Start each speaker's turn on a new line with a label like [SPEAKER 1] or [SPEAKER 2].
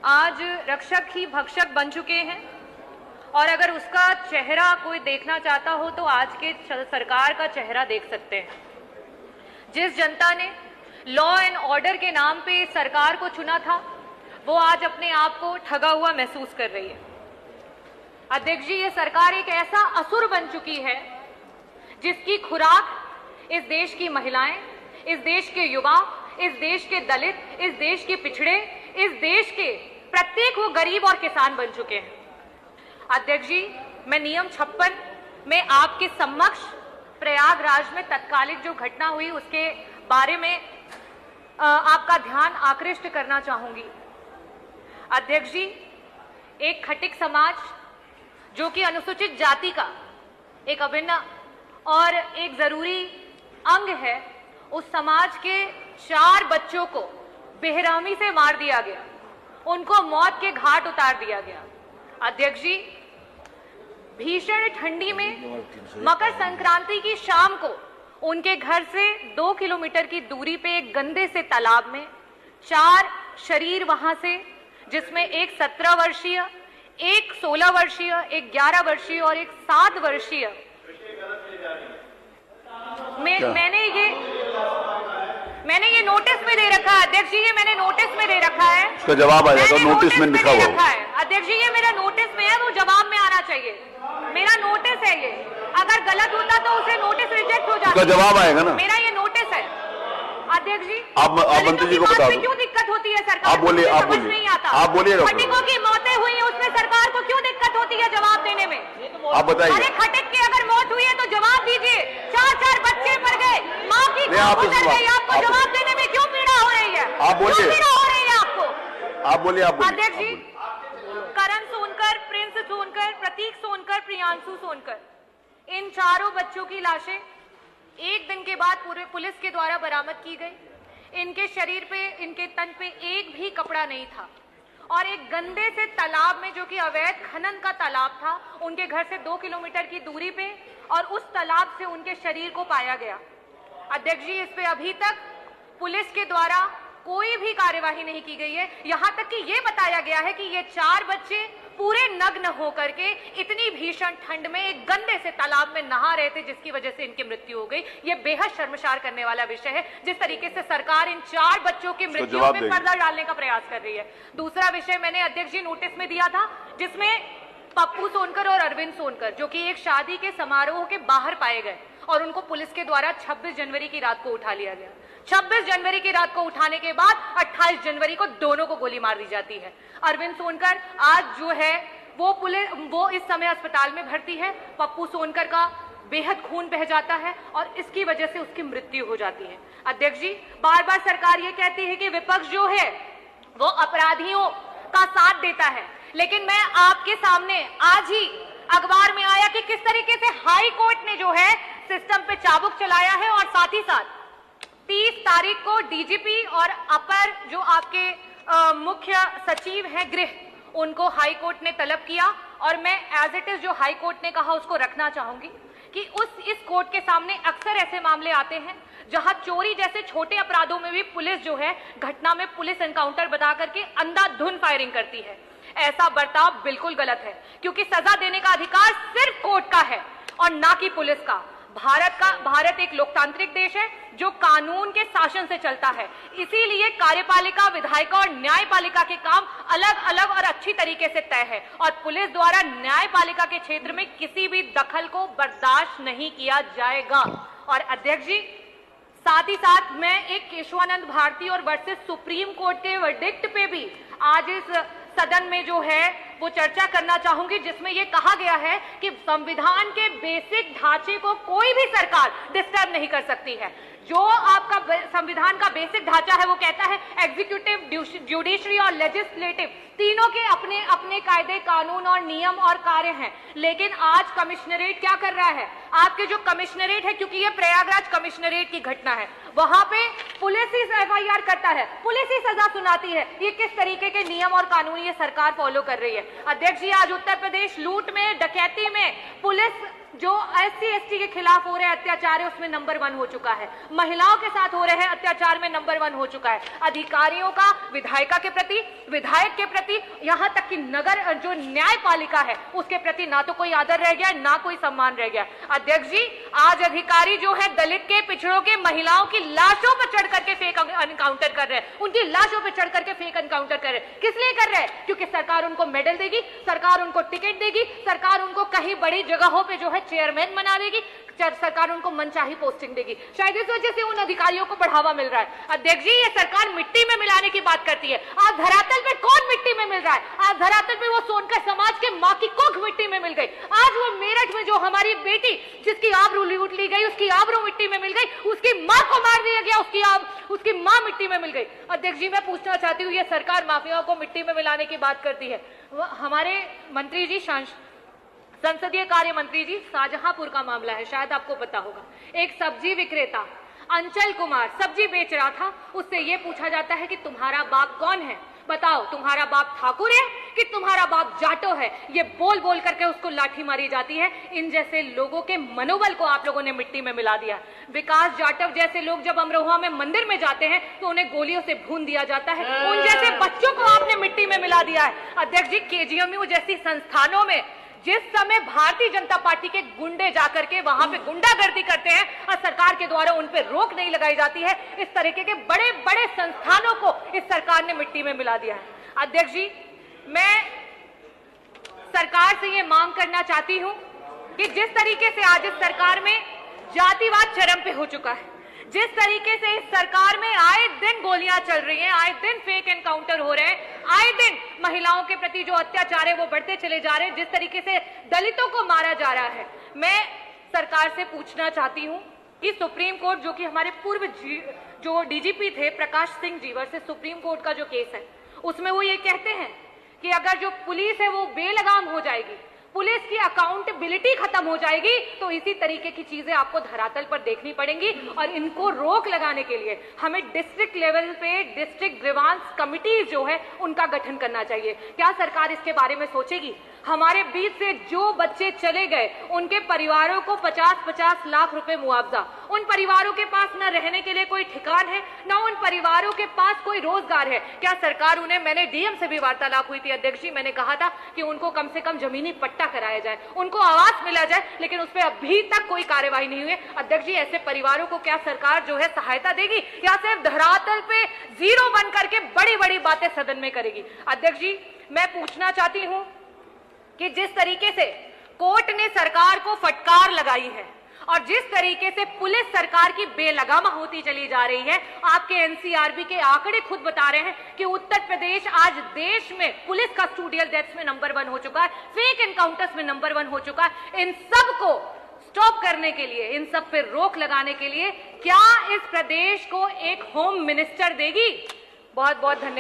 [SPEAKER 1] आज रक्षक ही भक्षक बन चुके हैं और अगर उसका चेहरा कोई देखना चाहता हो तो आज के सरकार का चेहरा देख सकते हैं। जिस जनता ने लॉ एंड ऑर्डर के नाम पे सरकार को चुना था वो आज अपने आप को ठगा हुआ महसूस कर रही है। अध्यक्ष जी, ये सरकार एक ऐसा असुर बन चुकी है जिसकी खुराक इस देश की महिलाएं, इस देश के युवा, इस देश के दलित, इस देश के पिछड़े, इस देश के प्रत्येक वो गरीब और किसान बन चुके हैं। अध्यक्ष जी, मैं नियम 56 में आपके समक्ष प्रयागराज में तत्कालिक जो घटना हुई उसके बारे में आपका ध्यान आकृष्ट करना चाहूंगी। अध्यक्ष जी, एक खटिक समाज जो कि अनुसूचित जाति का एक अभिन्न और एक जरूरी अंग है, उस समाज के 4 बच्चों को बेरहमी से मार दिया गया, उनको मौत के घाट उतार दिया गया। अध्यक्ष जी, भीषण ठंडी में मकर संक्रांति की शाम को उनके घर से 2 किलोमीटर की दूरी पे एक गंदे से तालाब में 4 शरीर वहां से, जिसमें एक 17 वर्षीय, एक 16 वर्षीय, एक 11 वर्षीय और एक 7 वर्षीय, मैंने ये नोटिस में दे रखा है। अध्यक्ष जी, ये मैंने नोटिस में दे रखा है,
[SPEAKER 2] उसका जवाब आ जाएगा, नोटिस में लिखा हुआ है।
[SPEAKER 1] अध्यक्ष जी, ये मेरा नोटिस में है, वो जवाब में आना चाहिए। मेरा नोटिस है ये, अगर गलत होता तो उसे नोटिस रिजेक्ट हो जाता।
[SPEAKER 2] उसका जवाब आएगा ना,
[SPEAKER 1] मेरा ये नोटिस है। अध्यक्ष जी,
[SPEAKER 2] आप मंत्री जी को बता दो,
[SPEAKER 1] क्यों दिक्कत होती है सरकार?
[SPEAKER 2] आप बोलिए, आप बोलिए,
[SPEAKER 1] नहीं आता।
[SPEAKER 2] आप बोलिए।
[SPEAKER 1] खटिकों की मौतें हुई हैं, उसमें सरकार को क्यों दिक्कत होती है जवाब देने में?
[SPEAKER 2] आप बताइए।
[SPEAKER 1] अरे खटिक की अगर मौत हुई है तो जवाब दीजिए। 4 बच्चे मर गए, माँ की गुजर गई, आपको जवाब देने में क्यों पीड़ा हो रही है?
[SPEAKER 2] आप बोलिए,
[SPEAKER 1] पीड़ा हो रही है आपको?
[SPEAKER 2] आप बोलिए, आप बोलिए।
[SPEAKER 1] अध्यक्ष जी, करण सोनकर, प्रिंस सोनकर, प्रतीक सोनकर, प्रियांशु सोनकर, इन 4 बच्चों की लाशें एक दिन के बाद पूरे पुलिस के द्वारा बरामद की गई। इनके शरीर पे, इनके तन पे एक भी कपड़ा नहीं था और एक गंदे से तालाब में, जो कि अवैध खनन का तालाब था, उनके घर से 2 किलोमीटर की दूरी पे, और उस तालाब से उनके शरीर को पाया गया। अध्यक्ष जी, इस पे अभी तक पुलिस के द्वारा कोई भी कार्यवाही नहीं की गई है। यहां तक कि ये बताया गया है कि ये 4 बच्चे पूरे नग्न होकर के इतनी भीषण ठंड में एक गंदे से तालाब में नहा रहे थे, जिसकी वजह से इनकी मृत्यु हो गई। ये बेहद शर्मसार करने वाला विषय है, जिस तरीके से सरकार इन 4 बच्चों की मृत्यु में पर्दा डालने का प्रयास कर रही है। दूसरा विषय मैंने अध्यक्ष जी नोटिस में दिया था, जिसमें पप्पू सोनकर और अरविंद सोनकर, जो कि एक शादी के समारोह के बाहर पाए गए और उनको पुलिस के द्वारा 26 जनवरी की रात को उठा लिया गया। 26 जनवरी की रात को उठाने के बाद 28 जनवरी को दोनों को गोली मार दी जाती है। अरविंद सोनकर आज जो है वो इस समय अस्पताल में भर्ती है। पप्पू सोनकर का बेहद खून बह जाता है और इसकी वजह से उसकी मृत्यु हो जाती है। अध्यक्ष जी, बार बार सरकार ये कहती है कि विपक्ष जो है वो अपराधियों का साथ देता है, लेकिन मैं आपके सामने आज ही अखबार में आया कि किस तरीके से हाई कोर्ट ने जो है सिस्टम पे चाबुक चलाया है और साथ ही साथ 30 तारीख को डीजीपी और अपर जो आपके मुख्य सचिव हैं गृह, उनको हाई कोर्ट ने तलब किया और मैं एज इट इज जो हाई कोर्ट ने कहा उसको रखना चाहूंगी कि इस कोर्ट के सामने अक्सर ऐसे मामले आते हैं जहां चोरी जैसे छोटे अपराधों में भी पुलिस जो है घटना में पुलिस एनकाउंटर बता करके अंधाधुंध फायरिंग करती है। ऐसा बर्ताव बिल्कुल गलत है, क्योंकि सजा देने का अधिकार सिर्फ कोर्ट का है और ना कि पुलिस का। भारत एक लोकतांत्रिक देश है जो कानून के शासन से चलता है, इसीलिए कार्यपालिका, विधायिका और न्यायपालिका के काम अलग अलग और अच्छी तरीके से तय है और पुलिस द्वारा न्यायपालिका के क्षेत्र में किसी भी दखल को बर्दाश्त नहीं किया जाएगा। और अध्यक्ष जी, साथ ही साथ मैं एक केशवानंद भारती और वर्सेस सुप्रीम कोर्ट के वर्डिक्ट पे भी आज इस सदन में जो है वो चर्चा करना चाहूंगी, जिसमें ये कहा गया है कि संविधान के बेसिक ढांचे को कोई भी सरकार डिस्टर्ब नहीं कर सकती है। जो आपका संविधान का बेसिक ढांचा है वो कहता है एग्जीक्यूटिव, जुडिशरी और लेजिस्लेटिव तीनों के अपने अपने कायदे, कानून और नियम और कार्य हैं। लेकिन आज कमिश्नरेट क्या कर रहा है? आपके जो कमिश्नरेट है, क्योंकि ये प्रयागराज कमिश्नरेट की घटना है, वहां पे पुलिस ही एफआईआर करता है, पुलिस ही सजा सुनाती है। ये किस तरीके के नियम और कानून ये सरकार फॉलो कर रही है? अध्यक्ष जी, आज उत्तर प्रदेश लूट में, डकैती में पुलिस जो SC/ST के खिलाफ हो रहे अत्याचार है उसमें नंबर 1 हो चुका है, महिलाओं के साथ हो रहे हैं अत्याचार में नंबर 1 हो चुका है, अधिकारियों का विधायिका के प्रति, विधायक के प्रति, यहां तक कि नगर जो न्यायपालिका है उसके प्रति ना तो कोई आदर रह गया, ना कोई सम्मान रह गया। अध्यक्ष जी, आज अधिकारी जो है दलित के, पिछड़ों के, महिलाओं की लाशों पर चढ़ करके फेक एनकाउंटर कर रहे हैं, उनकी लाशों पर चढ़ करके फेक एनकाउंटर कर रहे हैं। किस लिए कर रहे हैं? क्योंकि सरकार उनको मेडल देगी, सरकार उनको टिकट देगी, सरकार उनको कहीं बड़ी जगहों पे जो है चेयरमैन बना देगी, सरकार उनको मनचाही पोस्टिंग देगी। शायद इस वजह से उन अधिकारियों को बढ़ावा मिल रहा है। अध्यक्ष जी, ये सरकार मिट्टी में मिलाने की बात करती है। आज धरातल पे कौन मिट्टी में मिल रहा है? आज धरातल पे वो सोनकर समाज के मां की कोख मिट्टी में मिल गई। आज वो मेरठ में जो हमारी बेटी जिसकी आबरू लूट ली गई, उसकी आबरू मिट्टी में मिल गई, उसकी मां को मार दिया गया, उसकी मां मिट्टी में मिल गई। अध्यक्ष जी, मैं पूछना चाहती हूँ, ये सरकार माफियाओं को मिट्टी में मिलाने की बात करती है। हमारे मंत्री जी, संसदीय कार्य मंत्री जी, शाहजहांपुर का मामला है, शायद आपको पता होगा। एक सब्जी विक्रेता अंचल कुमार सब्जी बेच रहा था, उससे यह पूछा जाता है कि तुम्हारा बाप कौन है, बताओ तुम्हारा बाप ठाकुर है कि तुम्हारा बाप जाटो है। ये बोल बोल करके उसको लाठी मारी जाती है। इन जैसे लोगों के मनोबल को आप लोगों ने मिट्टी में मिला दिया। विकास जाटव जैसे लोग जब अमरोहा में मंदिर में जाते हैं तो उन्हें गोलियों से भून दिया जाता है। उन जैसे बच्चों को आपने मिट्टी में मिला दिया है। अध्यक्ष जी, KGMU जैसी संस्थानों में जिस समय भारतीय जनता पार्टी के गुंडे जाकर के वहां पे गुंडागर्दी करते हैं और सरकार के द्वारा उन पे रोक नहीं लगाई जाती है, इस तरीके के बड़े बड़े संस्थानों को इस सरकार ने मिट्टी में मिला दिया है। अध्यक्ष जी, मैं सरकार से ये मांग करना चाहती हूं कि जिस तरीके से आज इस सरकार में जातिवाद चरम पे हो चुका है, जिस तरीके से इस सरकार में आए दिन गोलियां चल रही हैं, आए दिन फेक एनकाउंटर हो रहे हैं, आए दिन महिलाओं के प्रति जो अत्याचार है वो बढ़ते चले जा रहे हैं, जिस तरीके से दलितों को मारा जा रहा है, मैं सरकार से पूछना चाहती हूं कि सुप्रीम कोर्ट, जो कि हमारे पूर्व जो DGP थे Prakash Singh ji versus supreme court का जो केस है, उसमें वो ये कहते हैं कि अगर जो पुलिस है वो बेलगाम हो जाएगी, पुलिस की अकाउंटेबिलिटी खत्म हो जाएगी, तो इसी तरीके की चीजें आपको धरातल पर देखनी पड़ेंगी। और इनको रोक लगाने के लिए हमें डिस्ट्रिक्ट लेवल पे डिस्ट्रिक्ट ग्रीवांस कमिटी जो है उनका गठन करना चाहिए। क्या सरकार इसके बारे में सोचेगी? हमारे बीच से जो बच्चे चले गए उनके परिवारों को 50-50 लाख रुपए मुआवजा, उन परिवारों के पास न रहने के लिए कोई ठिकान है, न उन परिवारों के पास कोई रोजगार है। क्या सरकार उन्हें, मैंने DM से भी वार्तालाप हुई थी अध्यक्ष जी, मैंने कहा था कि उनको कम से कम जमीनी पट्टा कराया जाए, उनको आवास मिला जाए, लेकिन उस पर अभी तक कोई कार्यवाही नहीं हुई। अध्यक्ष जी, ऐसे परिवारों को क्या सरकार जो है सहायता देगी या सिर्फ धरातल पे जीरो बन करके बड़ी बड़ी बातें सदन में करेगी? अध्यक्ष जी, मैं पूछना चाहती हूं कि जिस तरीके से कोर्ट ने सरकार को फटकार लगाई है और जिस तरीके से पुलिस सरकार की बेलगामा होती चली जा रही है, आपके NCRB के आंकड़े खुद बता रहे हैं कि उत्तर प्रदेश आज देश में पुलिस कस्टोडियल डेथ्स में नंबर 1 हो चुका है, फेक एनकाउंटर्स में नंबर 1 हो चुका है। इन सब को स्टॉप करने के लिए, इन सब पे रोक लगाने के लिए क्या इस प्रदेश को एक होम मिनिस्टर देगी? बहुत बहुत धन्यवाद।